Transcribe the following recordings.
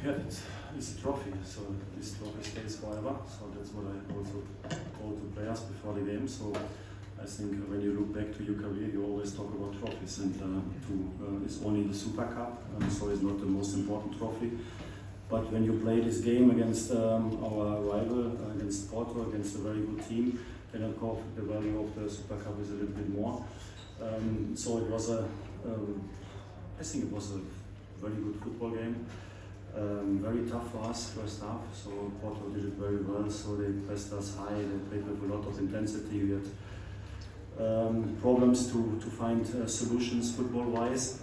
Yeah, it's a trophy, so this trophy stays forever. So that's what I also told the players before the game. So I think when you look back to your career, you always talk about trophies, and it's only the Super Cup, so it's not the most important trophy. But when you play this game against our rival, against Porto, against a very good team, then of course the value of the Super Cup is a little bit more. So it was I think it was a very good football game. Very tough for us first half, so Porto did it very well, so they pressed us high, they played with a lot of intensity. We had problems to find solutions football-wise,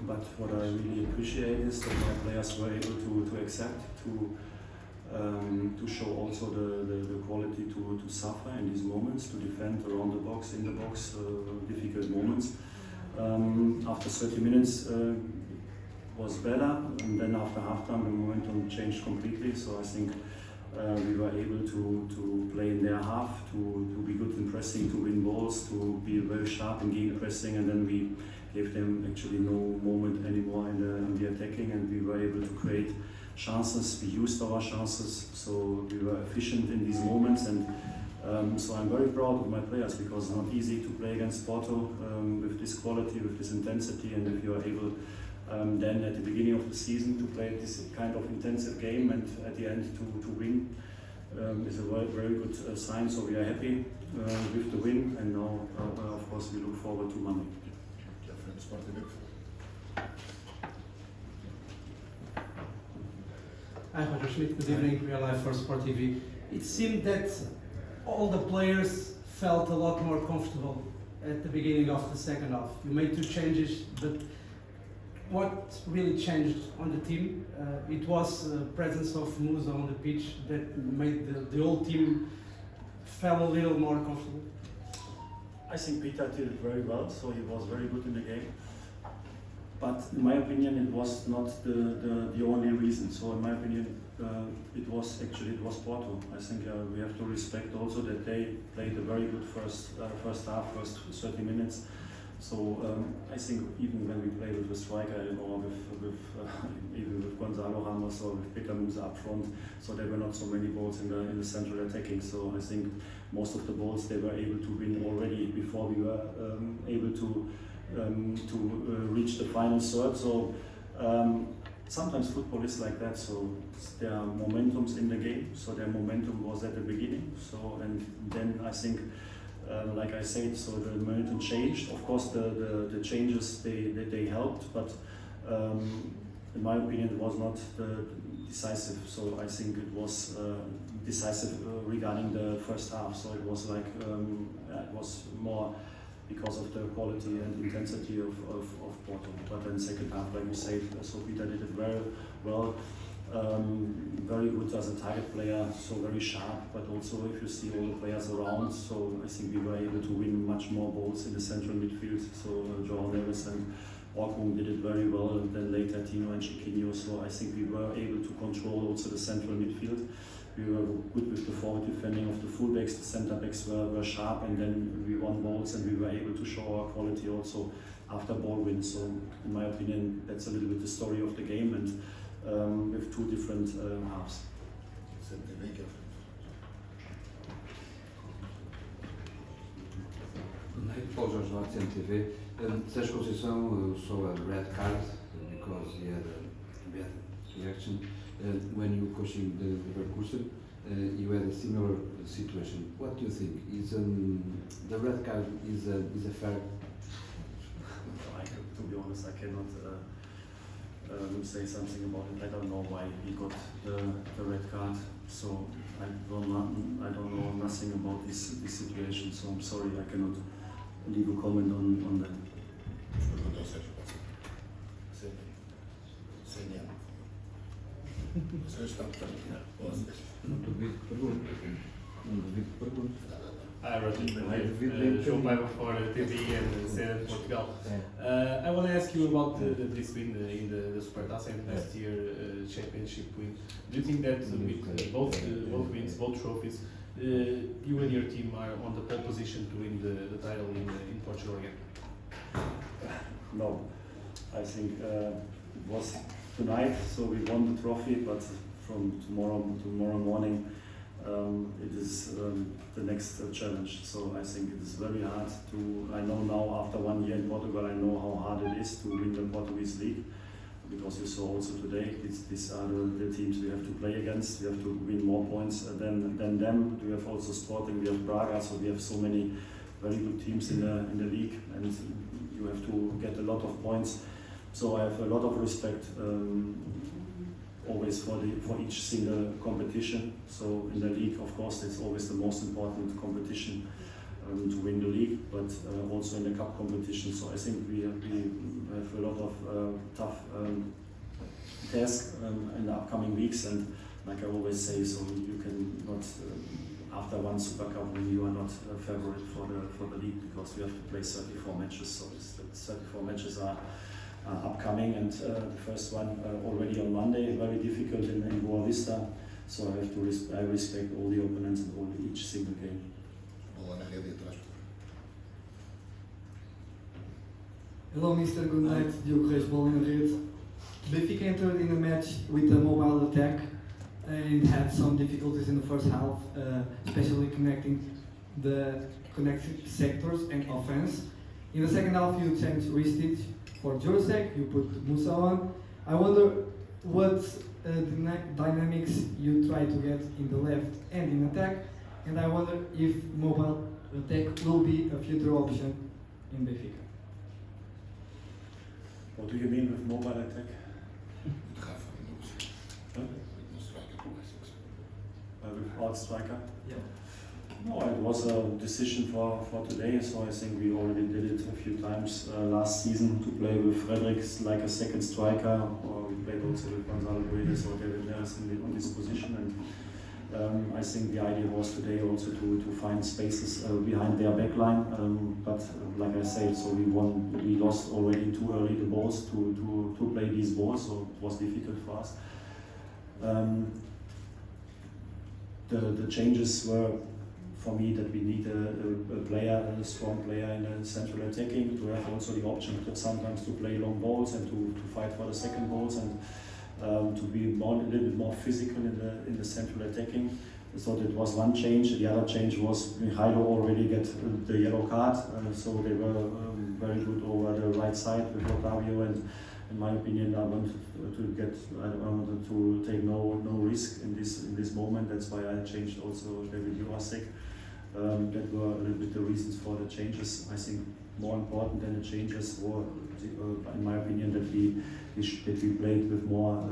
but what I really appreciate is that my players were able to accept, to show also the quality to suffer in these moments, to defend around the box, in the box, difficult moments. After 30 minutes was better, and then after halftime the momentum changed completely. So I think we were able to play in their half, to be good in pressing, to win balls, to be very sharp in game pressing, and then we gave them actually no moment anymore in the attacking, and we were able to create chances. We used our chances, so we were efficient in these moments, and so I'm very proud of my players, because it's not easy to play against Porto with this quality, with this intensity, and if you are able then at the beginning of the season to play this kind of intensive game and at the end to win is a very, very good sign. So we are happy with the win, and now of course we look forward to Monday. Hi, Roger Schmidt. Good evening. We are live for Sport TV. It seemed that all the players felt a lot more comfortable at the beginning of the second half. You made 2 changes, but what really changed on the team? It was the presence of Musa on the pitch that made the whole team feel a little more comfortable. I think Peter did it very well, so he was very good in the game. But in my opinion, it was not the only reason. So in my opinion, it was Porto. I think we have to respect also that they played a very good first half, first 30 minutes. So I think even when we play with the striker or even with Gonzalo Ramos or with Peter Musa up front, so there were not so many balls in the central attacking. So I think most of the balls they were able to win already before we were able to reach the final third. So sometimes football is like that. So there are momentums in the game. So their momentum was at the beginning. So and then I think. Like I said, so the momentum changed. Of course, the changes they helped, but in my opinion, it was not decisive. So I think it was decisive regarding the first half. So it was like it was more because of the quality and intensity of Porto. But then second half, like you said, so Peter did it very well. Very good as a target player, so very sharp, but also if you see all the players around, so I think we were able to win much more balls in the central midfield. So João Neves and Orkun did it very well, and then later Tino and Chiquinho. So I think we were able to control also the central midfield. We were good with the forward defending of the fullbacks, the centre backs were sharp, and then we won balls and we were able to show our quality also after ball wins. So in my opinion, that's a little bit the story of the game, and with 2 different halves. Paul Jorge Lopes, MTV. Sérgio Conceição saw a red card because he had a bad reaction. When you were coaching the Leverkusen, you had a similar situation. What do you think? Is the red card is a fair? To be honest, I cannot say something about it. I don't know why he got the red card. So I don't know nothing about this situation. So I'm sorry, I cannot leave a comment on that. Hi, Roger. João Paiva for TV and CNN Portugal. I want to ask you about this win in the Supertaça and last year championship win. Do you think that with both wins, both trophies, you and your team are on the pole position to win the title in Portugal again? No. I think it was tonight, so we won the trophy, but from tomorrow morning it is the next challenge. So I think it is very hard to, I know now after 1 year in Portugal, I know how hard it is to win the Portuguese league, because you saw also today, these are the teams we have to play against. We have to win more points than them. We have also Sporting, we have Braga, so we have so many very good teams in the league, and you have to get a lot of points. So I have a lot of respect always for each single competition. So in the league, of course, it's always the most important competition to win the league, but also in the cup competition. So I think we have a lot of tough tasks in the upcoming weeks, and like I always say, so you can not after one Super Cup win, you are not a favorite for the league, because we have to play 34 matches. So the 34 matches are upcoming, and the first one already on Monday, very difficult in Boa Vista. So I respect all the opponents and each single game. Bola na rede atrás. Hello, Mr. Good night, Diogo Reis, Bola na rede. Benfica entered in the match with a mobile attack and had some difficulties in the first half, especially connecting the connected sectors and offense. In the second half, you changed Ristic for Jurasek, you put Musa on. I wonder what dynamics you try to get in the left and in attack, and I wonder if mobile attack will be a future option in Benfica. What do you mean with mobile attack? Rafa, Huh? no striker, Without striker? Yeah. No, it was a decision for today, so I think we already did it a few times last season to play with Fredericks like a second striker, or we played also with Gonzalo Guedes or David Neres on this position, and I think the idea was today also to find spaces behind their backline, but like I said, so we lost already too early the balls to play these balls, so it was difficult for us. The changes were for me that we need a strong player in the central attacking, to have also the option to sometimes to play long balls and to fight for the second balls, and to be a little bit more physical in the central attacking. So that was one change. The other change was Mihailo already get the yellow card, so they were very good over the right side with Otavio, and in my opinion I wanted to take no risk in this moment. That's why I changed also David Jurasek. That were a little bit the reasons for the changes. I think more important than the changes were, in my opinion, that we played with more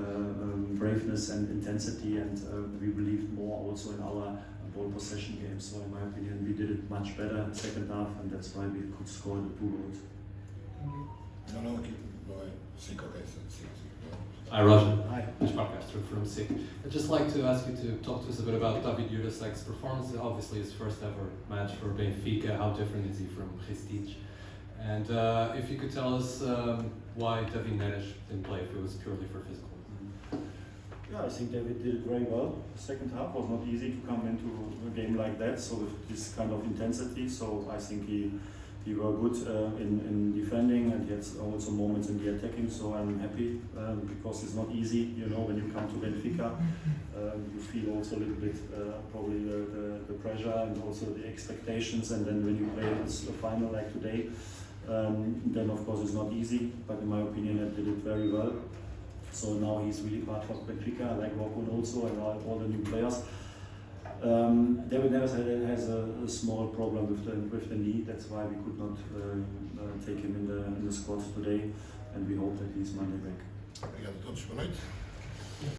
braveness and intensity, and we believed more also in our ball possession game. So in my opinion, we did it much better in the second half, and that's why we could score the 2 goals. não, aqui, não é 5, ok, 5. Hi, Roger. Hi. Podcaster from SIC. I'd just like to ask you to talk to us a bit about David Jurasek's performance. Obviously, his first ever match for Benfica. How different is he from Ristic? And if you could tell us why David Neres didn't play, if it was purely for physical. Yeah, I think David did it very well. The second half was not easy to come into a game like that, so with this kind of intensity. So I think he were good in defending, and he had also moments in the attacking. So I'm happy because it's not easy, you know, when you come to Benfica, you feel also a little bit probably the pressure and also the expectations, and then when you play a final like today, then of course it's not easy. But in my opinion, I did it very well. So now he's really part of Benfica, like Rocco also, and all the new players. David Neres has a small problem with the knee. That's why we could not take him in the squad today, and we hope that he's Monday back. Obrigado a todos, boa noite.